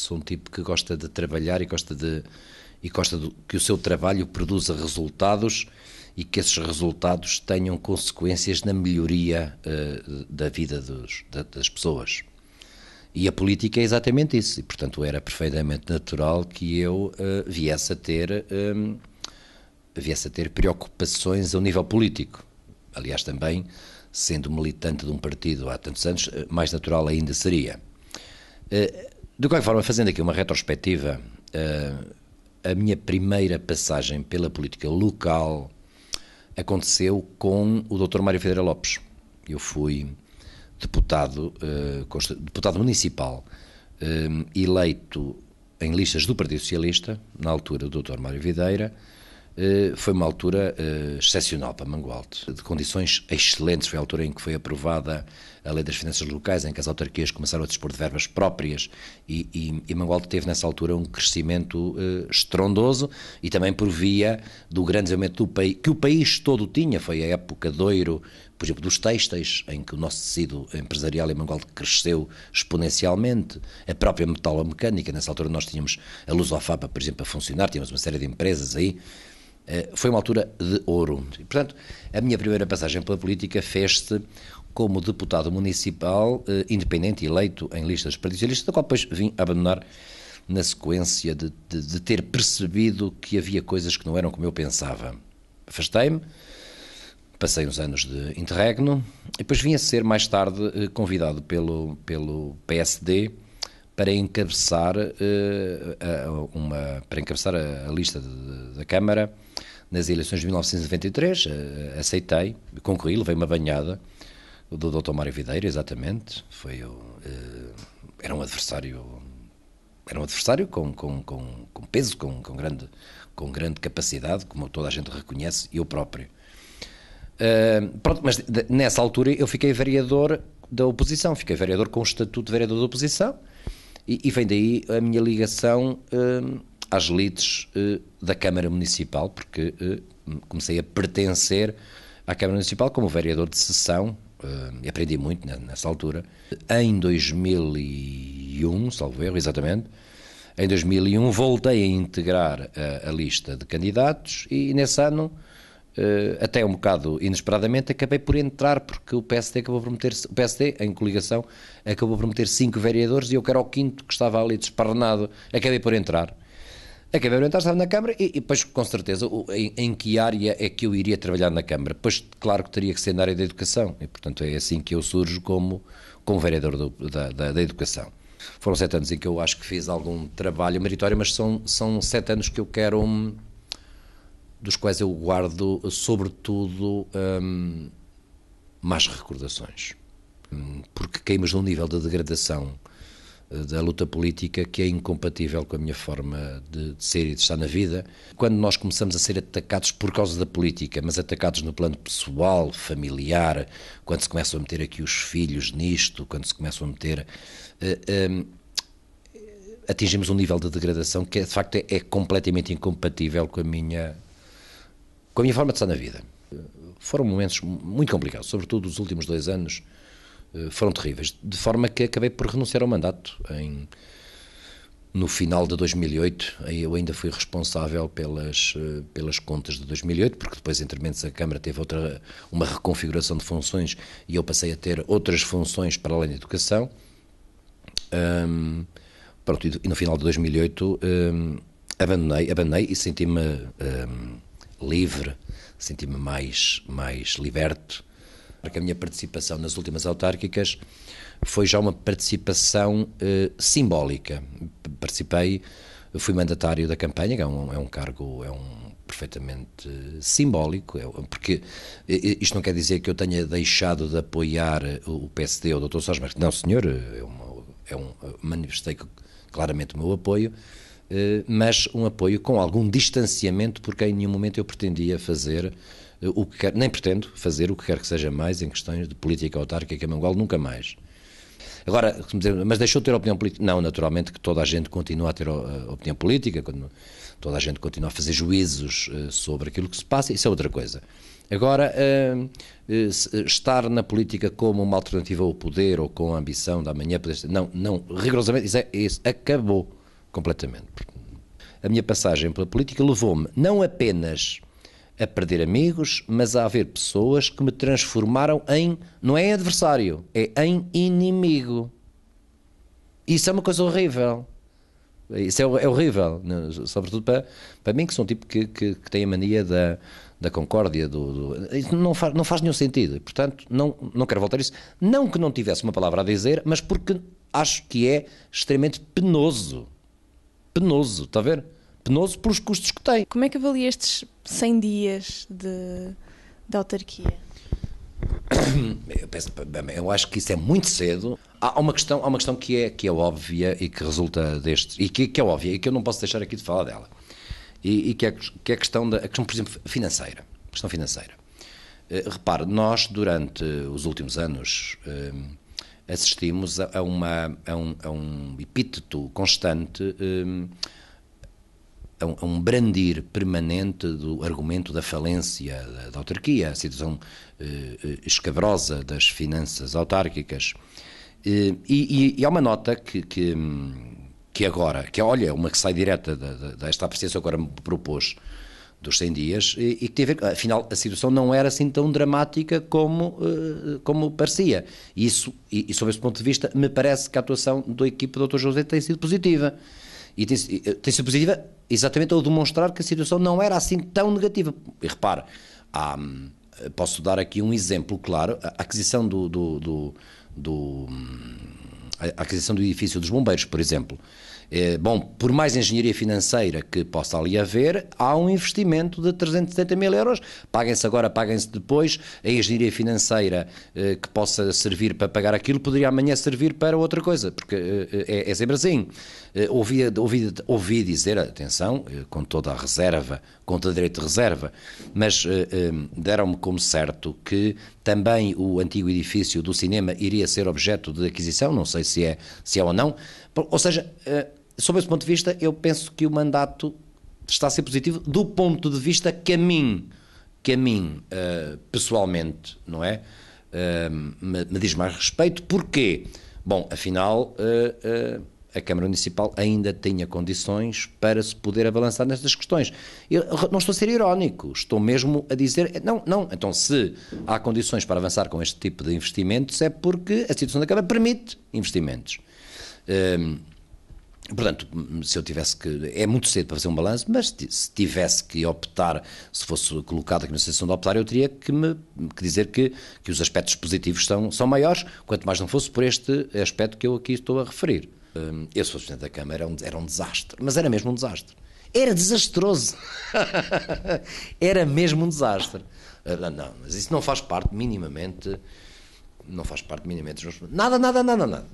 sou um tipo que gosta de trabalhar e gosta que o seu trabalho produza resultados e que esses resultados tenham consequências na melhoria da vida das pessoas. E a política é exatamente isso, e portanto era perfeitamente natural que eu viesse a ter preocupações ao nível político. Aliás, também, sendo militante de um partido há tantos anos, mais natural ainda seria. De qualquer forma, fazendo aqui uma retrospectiva, a minha primeira passagem pela política local aconteceu com o Dr. Mário Videira Lopes. Eu fui deputado municipal, eleito em listas do Partido Socialista, na altura do Dr. Mário Videira. Foi uma altura excepcional para Mangualde, de condições excelentes. Foi a altura em que foi aprovada a Lei das Finanças Locais, em que as autarquias começaram a dispor de verbas próprias e Mangualde teve nessa altura um crescimento estrondoso e também por via do grande desenvolvimento do país, que o país todo tinha. Foi a época de ouro, por exemplo, dos têxteis, em que o nosso tecido empresarial em Mangualde cresceu exponencialmente. A própria metalomecânica, nessa altura nós tínhamos a Lusofapa, por exemplo, a funcionar, tínhamos uma série de empresas aí. Foi uma altura de ouro. E, portanto, a minha primeira passagem pela política fez-se como deputado municipal independente, eleito em listas partidárias, da qual depois vim abandonar na sequência de ter percebido que havia coisas que não eram como eu pensava. Afastei-me, passei uns anos de interregno e depois vim a ser mais tarde convidado pelo PSD para encabeçar a lista da Câmara nas eleições de 1993. Aceitei, concorri, levei uma banhada do Dr. Mário Videira, exatamente. Era um adversário com peso, com grande capacidade, como toda a gente reconhece, e eu próprio. Pronto, mas nessa altura eu fiquei vereador da oposição, fiquei vereador com o estatuto de vereador da oposição, e vem daí a minha ligação às elites da Câmara Municipal, porque comecei a pertencer à Câmara Municipal como vereador de sessão, e aprendi muito nessa altura. Em 2001, salvo erro, exatamente, em 2001 voltei a integrar a lista de candidatos e nesse ano, até um bocado inesperadamente, acabei por entrar, porque o PSD em coligação acabou por meter 5 vereadores e eu que era o quinto que estava ali desparrenado, acabei por entrar, estava na Câmara e depois com certeza em que área é que eu iria trabalhar na Câmara. Depois claro que teria que ser na área da educação e portanto é assim que eu surjo como vereador da educação. Foram 7 anos em que eu acho que fiz algum trabalho meritório, mas são 7 anos que eu quero, dos quais eu guardo, sobretudo, más recordações. Porque caímos num nível de degradação da luta política que é incompatível com a minha forma de ser e de estar na vida. Quando nós começamos a ser atacados por causa da política, mas atacados no plano pessoal, familiar, quando se começam a meter aqui os filhos nisto, quando se começam a meter... atingimos um nível de degradação que de facto é completamente incompatível com a minha forma de estar na vida. Foram momentos muito complicados, sobretudo os últimos 2 anos foram terríveis, de forma que acabei por renunciar ao mandato no final de 2008. Eu ainda fui responsável pelas contas de 2008, porque depois, entre mentes, a Câmara teve uma reconfiguração de funções e eu passei a ter outras funções para além da educação. Pronto, e no final de 2008 abandonei e senti-me livre, senti-me mais liberto, porque a minha participação nas últimas autárquicas foi já uma participação simbólica. Fui mandatário da campanha, que é um cargo perfeitamente simbólico, porque isto não quer dizer que eu tenha deixado de apoiar o PSD ou o Dr. Soares Marques. Não, senhor, manifestei claramente o meu apoio, mas um apoio com algum distanciamento, porque em nenhum momento eu pretendia fazer nem pretendo fazer o que quer que seja mais em questões de política autárquica em Mangualde, nunca mais. Agora, mas deixou de ter opinião política? Não, naturalmente que toda a gente continua a ter opinião política, toda a gente continua a fazer juízos sobre aquilo que se passa, isso é outra coisa. Agora, estar na política como uma alternativa ao poder ou com a ambição da manhã, não, rigorosamente, isso acabou completamente. A minha passagem pela política levou-me não apenas a perder amigos, mas a haver pessoas que me transformaram em, não é em adversário, é em inimigo. Isso é uma coisa horrível. Isso é horrível, sobretudo para mim, que sou um tipo que tem a mania da concórdia, isso não faz nenhum sentido. Portanto, não quero voltar a isso. Não que não tivesse uma palavra a dizer, mas porque acho que é extremamente penoso. Penoso, está a ver? Penoso pelos custos que tem. Como é que avalia estes 100 dias de autarquia? Eu acho que isso é muito cedo. Há uma questão que é óbvia e que resulta destes, e que é óbvia e que eu não posso deixar aqui de falar dela, e que é a questão, por exemplo, financeira. Questão financeira. Repare, nós durante os últimos anos assistimos a um epíteto constante, a um brandir permanente do argumento da falência da autarquia, a situação escabrosa das finanças autárquicas. E há uma nota que agora, olha, uma que sai direta desta apreciação que agora me propôs dos 100 dias, e que tem a ver, afinal, a situação não era assim tão dramática como parecia. E sob esse ponto de vista, me parece que a atuação da equipe do Dr. José tem sido positiva. E tem sido positiva exatamente ao demonstrar que a situação não era assim tão negativa. E repare, posso dar aqui um exemplo claro: a aquisição a aquisição do edifício dos bombeiros, por exemplo. Bom, por mais engenharia financeira que possa ali haver, há um investimento de 370 mil euros, paguem-se agora, paguem-se depois. A engenharia financeira que possa servir para pagar aquilo, poderia amanhã servir para outra coisa, porque é sempre assim. Ouvi dizer, atenção, com toda a reserva, com todo o direito de reserva, mas deram-me como certo que também o antigo edifício do cinema iria ser objeto de aquisição, não sei se é ou não. Ou seja, sob esse ponto de vista, eu penso que o mandato está a ser positivo do ponto de vista que a mim pessoalmente, não é? Me diz mais respeito. Porquê? Bom, afinal, a Câmara Municipal ainda tinha condições para se poder abalançar nestas questões. Eu não estou a ser irónico, estou mesmo a dizer, não, então se há condições para avançar com este tipo de investimentos é porque a situação da Câmara permite investimentos. Portanto, se eu tivesse que... É muito cedo para fazer um balanço, mas se tivesse que optar, se fosse colocado aqui na situação de optar, eu teria que dizer que os aspectos positivos são maiores, quanto mais não fosse por este aspecto que eu aqui estou a referir. Eu, se fosse Presidente da Câmara, era um desastre, mas era mesmo um desastre. Era desastroso. Era mesmo um desastre. Não, mas isso não faz parte minimamente... Nada.